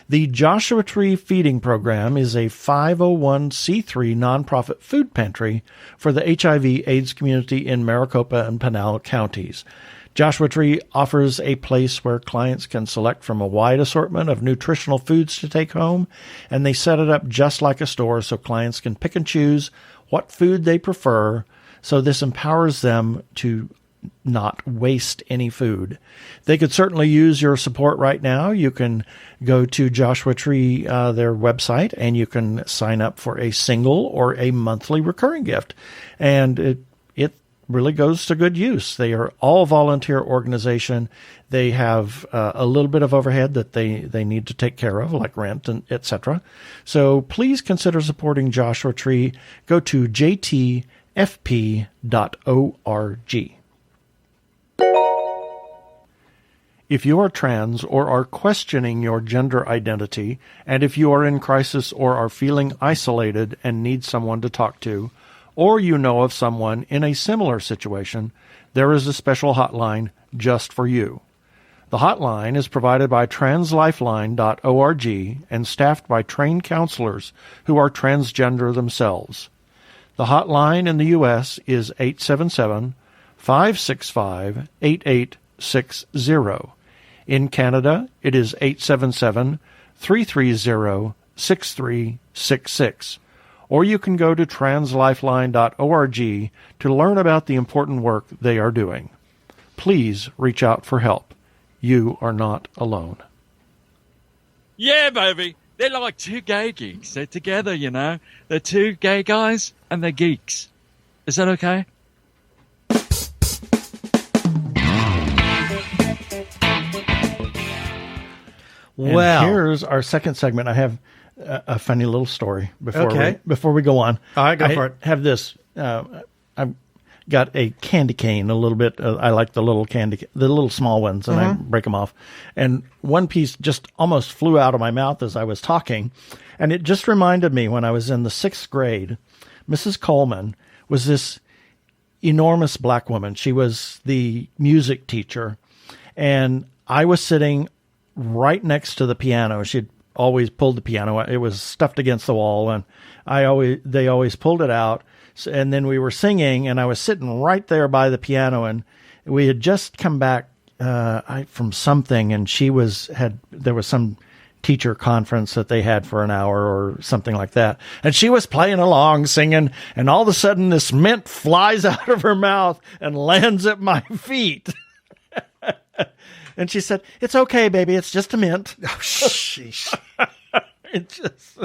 The Joshua Tree Feeding Program is a 501c3 nonprofit food pantry for the HIV/AIDS community in Maricopa and Pinal counties. Joshua Tree offers a place where clients can select from a wide assortment of nutritional foods to take home, and they set it up just like a store so clients can pick and choose what food they prefer, so this empowers them to not waste any food. They could certainly use your support right now. You can go to Joshua Tree, their website, and you can sign up for a single or a monthly recurring gift. And it really goes to good use. They are all volunteer organization. They have a little bit of overhead that they need to take care of, like rent and etc. So please consider supporting Joshua Tree. Go to jtfp.org. If you are trans or are questioning your gender identity, and if you are in crisis or are feeling isolated and need someone to talk to, or you know of someone in a similar situation, there is a special hotline just for you. The hotline is provided by translifeline.org and staffed by trained counselors who are transgender themselves. The hotline in the U.S. is 877-565-8860. In Canada, it is 877-330-6366. Or you can go to translifeline.org to learn about the important work they are doing. Please reach out for help. You are not alone. Yeah, baby. They're like two gay geeks. They're together, you know. They're two gay guys and they're geeks. Is that okay? Well, and here's our second segment. I have a funny little story before we go on. All right, go for it. I have this. I've got a candy cane. A little bit. I like the little the little small ones, and I break them off. And one piece just almost flew out of my mouth as I was talking, and it just reminded me when I was in the 6th grade. Mrs. Coleman was this enormous black woman. She was the music teacher, and I was sitting right next to the piano. She'd always pulled the piano. It was stuffed against the wall, and they always pulled it out. And then we were singing, and I was sitting right there by the piano, and we had just come back from something, and there was some teacher conference that they had for an hour or something like that. And she was playing along, singing, and all of a sudden this mint flies out of her mouth and lands at my feet. And she said, "It's okay, baby. It's just a mint." Oh, sheesh. It's just...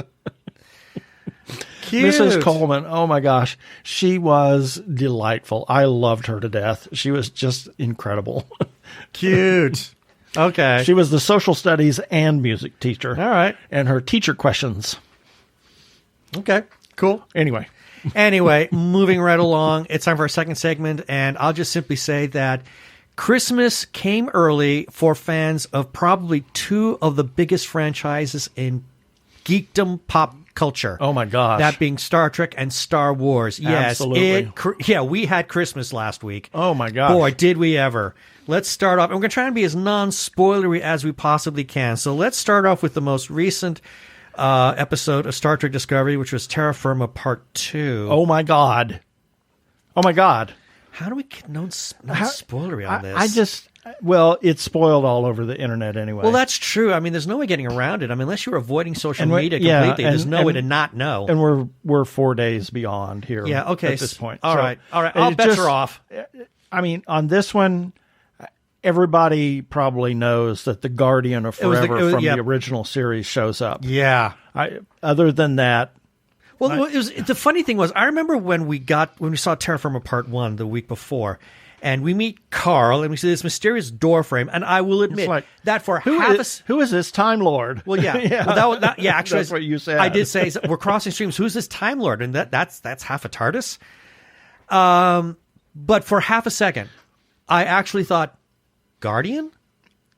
Cute. Mrs. Coleman, oh my gosh. She was delightful. I loved her to death. She was just incredible. Cute. Okay. She was the social studies and music teacher. All right. And her teacher questions. Okay, cool. Anyway, moving right along. It's time for our second segment, and I'll just simply say that Christmas came early for fans of probably two of the biggest franchises in geekdom pop culture. Oh my gosh. That being Star Trek and Star Wars. Yes. Absolutely. We had Christmas last week. Oh my gosh. Boy, did we ever. Let's start off. And we're going to try and be as non-spoilery as we possibly can. So let's start off with the most recent episode of Star Trek Discovery, which was Terra Firma Part 2. Oh my God. Oh my God. How do we get non-spoilery on this? It's spoiled all over the internet anyway. Well, that's true. I mean, there's no way getting around it. I mean, unless you're avoiding social media completely, there's no way to not know. And we're 4 days beyond here. Yeah, okay. At this point. All right. I'll bet you're off. I mean, on this one, everybody probably knows that the Guardian of Forever from the original series shows up. Yeah. Other than that, Well, the funny thing was, I remember when we saw Terraformer Part 1 the week before, and we meet Carl, and we see this mysterious door frame, and I will admit that for who is this Time Lord? Well, yeah. yeah. Well, actually, that's what you said. I did say, we're crossing streams. Who's this Time Lord? And that's half a TARDIS. But for half a second, I actually thought, Guardian?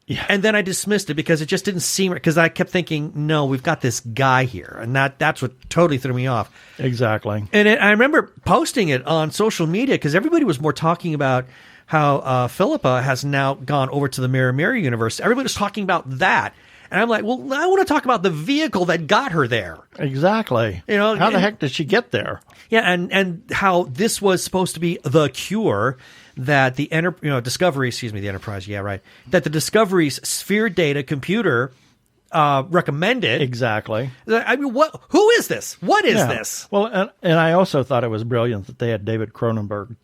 Yeah. And then I dismissed it because it just didn't seem, because I kept thinking, no, we've got this guy here. And that's what totally threw me off. Exactly. And I remember posting it on social media because everybody was more talking about how Philippa has now gone over to the Mirror Mirror universe. Everybody was talking about that. And I'm like, well, I want to talk about the vehicle that got her there. Exactly. How the heck did she get there? Yeah, and how this was supposed to be the cure that the Discovery, the Enterprise, yeah, right, that the Discovery's sphere data computer recommended. Exactly. I mean, who is this? What is this? Well, and I also thought it was brilliant that they had David Cronenberg.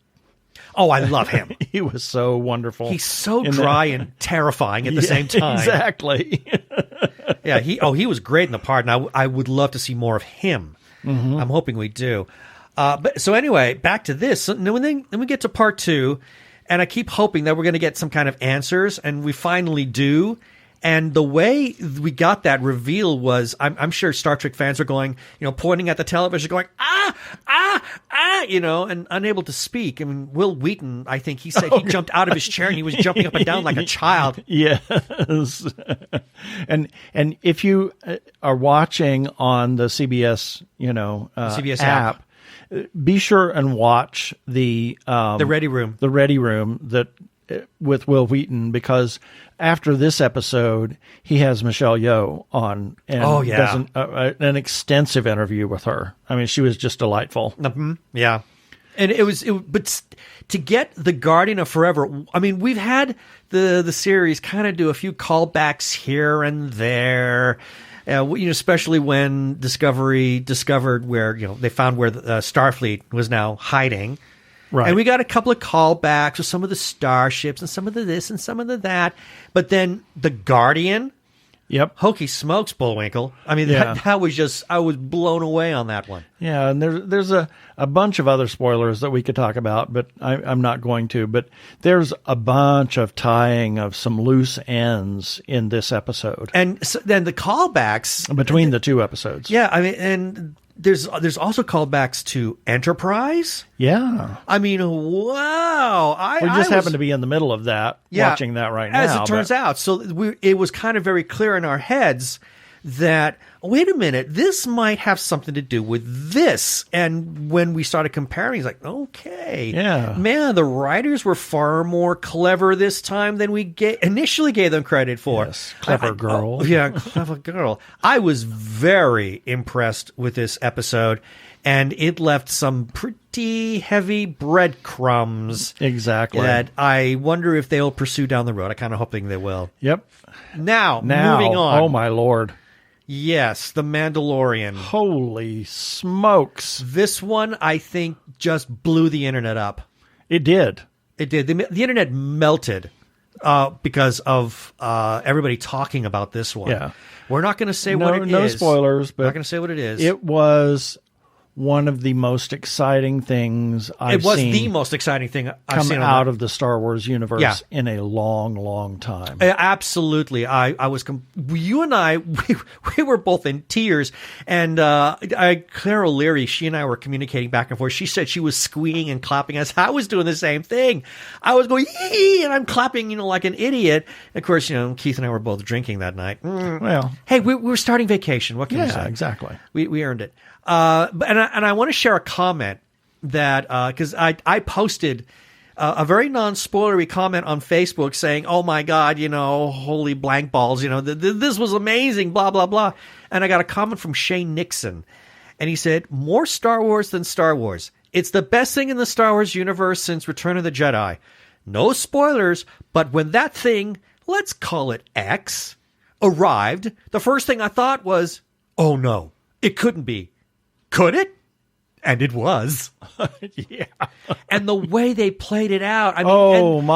Oh, I love him. He was so wonderful. He's so dry and terrifying at the same time. Exactly. Yeah, he was great in the part, and I would love to see more of him. Mm-hmm. I'm hoping we do. But so anyway, back to this. So then we get to part 2, and I keep hoping that we're going to get some kind of answers, and we finally do. And the way we got that reveal was, I'm sure Star Trek fans are going, pointing at the television, going, and unable to speak. I mean, Will Wheaton, I think he said he jumped out of his chair and he was jumping up and down like a child. Yes. And if you are watching on the CBS, CBS app, be sure and watch the Ready Room. The Ready Room that with Will Wheaton, because after this episode, he has Michelle Yeoh on and does an extensive interview with her. I mean, she was just delightful. Mm-hmm. Yeah. And but to get the Guardian of Forever, I mean, we've had the series kind of do a few callbacks here and there, especially when Discovery discovered where, they found where the Starfleet was now hiding. Right. And we got a couple of callbacks with some of the starships and some of the this and some of the that. But then the Guardian, hokey smokes, Bullwinkle. I mean, that was just, I was blown away on that one. Yeah, and there's a bunch of other spoilers that we could talk about, but I'm not going to. But there's a bunch of tying of some loose ends in this episode. And so then the callbacks. Between the two episodes. Yeah, I mean, and there's also callbacks to Enterprise. Yeah. I mean, wow. We just happen to be in the middle of that, watching that right now. As it turns out. So it was kind of very clear in our heads that, wait a minute, this might have something to do with this. And when we started comparing, it's like, okay. Yeah. Man, the writers were far more clever this time than we initially gave them credit for. Yes, clever girl. Clever girl. I was very impressed with this episode, and it left some pretty heavy breadcrumbs. Exactly. That I wonder if they'll pursue down the road. I kind of hoping they will. Yep. Now, moving on. Oh, my Lord. Yes, The Mandalorian. Holy smokes. This one, I think, just blew the internet up. It did. It did. The internet melted because of everybody talking about this one. Yeah. We're not going to say what it is. No spoilers, but we're not going to say what it is. It was one of the most exciting things I've seen. It was the most exciting thing I've seen come out of the Star Wars universe in a long, long time. Absolutely. You and I, we were both in tears. And Claire O'Leary, she and I were communicating back and forth. She said she was squealing and clapping as I was doing the same thing. I was going, yee, and I'm clapping, like an idiot. And of course, Keith and I were both drinking that night. Well, hey, we were starting vacation. What can we say? Yeah, exactly. We earned it. And I want to share a comment that because I posted a very non-spoilery comment on Facebook saying, "Oh my God, holy blank balls, this was amazing, blah blah blah." And I got a comment from Shane Nixon, and he said, "More Star Wars than Star Wars. It's the best thing in the Star Wars universe since Return of the Jedi. No spoilers, but when that thing, let's call it X, arrived, the first thing I thought was, oh no, it couldn't be." Could it? And it was. Yeah. And the way they played it out. I mean,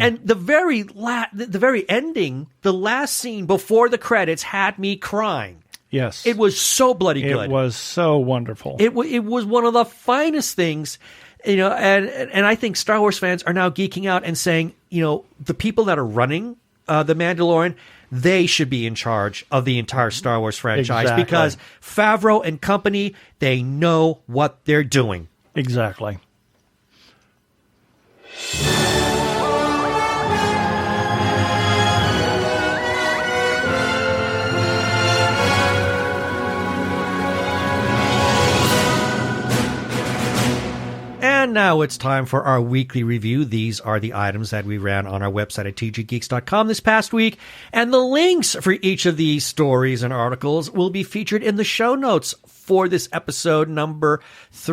and the very ending, the last scene before the credits had me crying. Yes. It was so bloody good. It was so wonderful. It was one of the finest things, and I think Star Wars fans are now geeking out and saying, the people that are running The Mandalorian, they should be in charge of the entire Star Wars franchise because Favreau and company, they know what they're doing. Exactly. And now it's time for our weekly review. These are the items that we ran on our website at tggeeks.com this past week. And the links for each of these stories and articles will be featured in the show notes for this episode number 5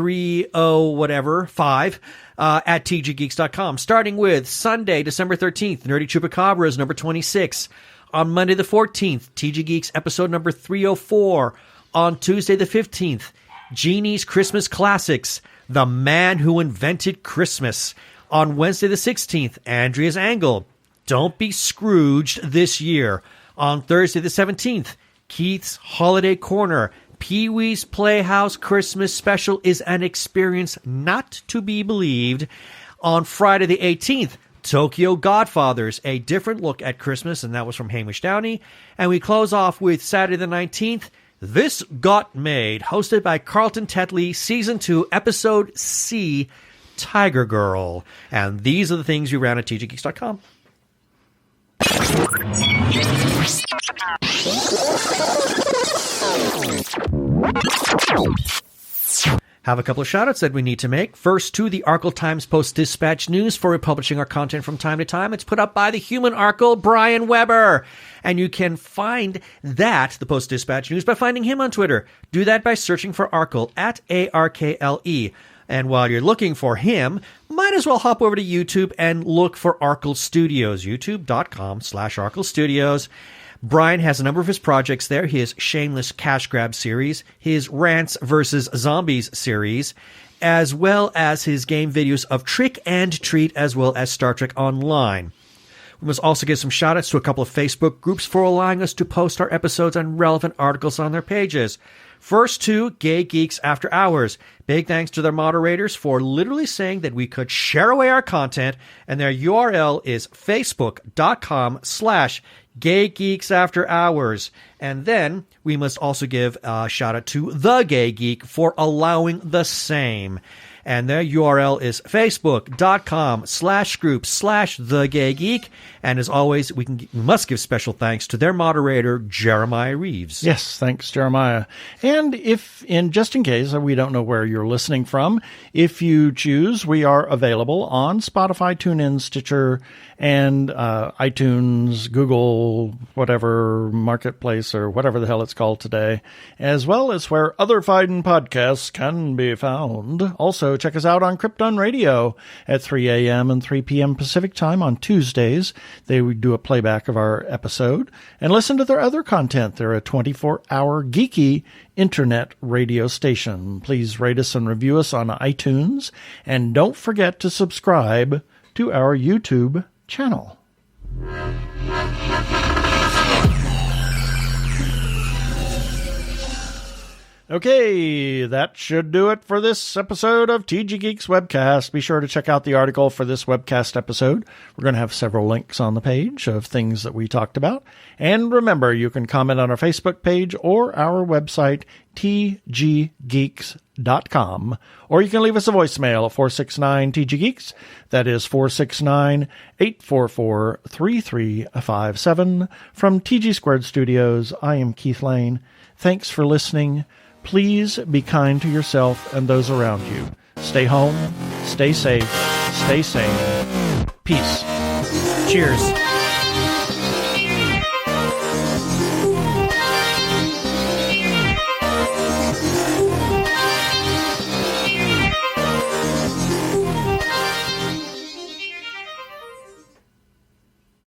at tggeeks.com. Starting with Sunday, December 13th, Nerdy Chupacabras number 26. On Monday the 14th, TG Geeks episode number 304. On Tuesday the 15th, Genie's Christmas Classics, The Man Who Invented Christmas. On Wednesday the 16th, Andrea's Angle, Don't Be Scrooged This Year. On Thursday the 17th, Keith's Holiday Corner, Pee-wee's Playhouse Christmas Special is an experience not to be believed. On Friday the 18th, Tokyo Godfathers, a different look at Christmas, and that was from Hamish Downey. And we close off with Saturday the 19th, This Got Made, hosted by Carlton Tetley, Season 2, Episode C, Tiger Girl. And these are the things we ran at tggeeks.com. Have a couple of shout-outs that we need to make. First, to the Arkle Times Post-Dispatch News for republishing our content from time to time. It's put up by the human Arkle, Brian Weber. And you can find that, the Post-Dispatch News, by finding him on Twitter. Do that by searching for Arkle, at ARKLE. And while you're looking for him, might as well hop over to YouTube and look for Arkle Studios, youtube.com/Arkle Studios. Brian has a number of his projects there. His Shameless Cash Grab series, his Rants vs. Zombies series, as well as his game videos of Trick and Treat, as well as Star Trek Online. We must also give some shout-outs to a couple of Facebook groups for allowing us to post our episodes and relevant articles on their pages. First, to Gay Geeks After Hours. Big thanks to their moderators for literally saying that we could share away our content, and their URL is facebook.com/Gay Geeks After Hours. And then we must also give a shout out to The Gay Geek for allowing the same. And their URL is facebook.com/group/The Gay Geek. And as always, we must give special thanks to their moderator, Jeremiah Reeves. Yes, thanks, Jeremiah. And just in case we don't know where you're listening from, if you choose, we are available on Spotify, TuneIn, Stitcher, and iTunes, Google, whatever, Marketplace, or whatever the hell it's called today, as well as where other fine podcasts can be found. Also, check us out on Krypton Radio at 3 a.m. and 3 p.m. Pacific Time on Tuesdays. They would do a playback of our episode. And listen to their other content. They're a 24-hour geeky internet radio station. Please rate us and review us on iTunes. And don't forget to subscribe to our YouTube channel. Okay, that should do it for this episode of TG Geeks Webcast. Be sure to check out the article for this webcast episode. We're going to have several links on the page of things that we talked about. And remember, you can comment on our Facebook page or our website, tggeeks.com. Or you can leave us a voicemail at 469-TG-GEEKS. That is 469-844-3357. From TG Squared Studios, I am Keith Lane. Thanks for listening. Please be kind to yourself and those around you. Stay home, stay safe, stay sane. Peace. Cheers.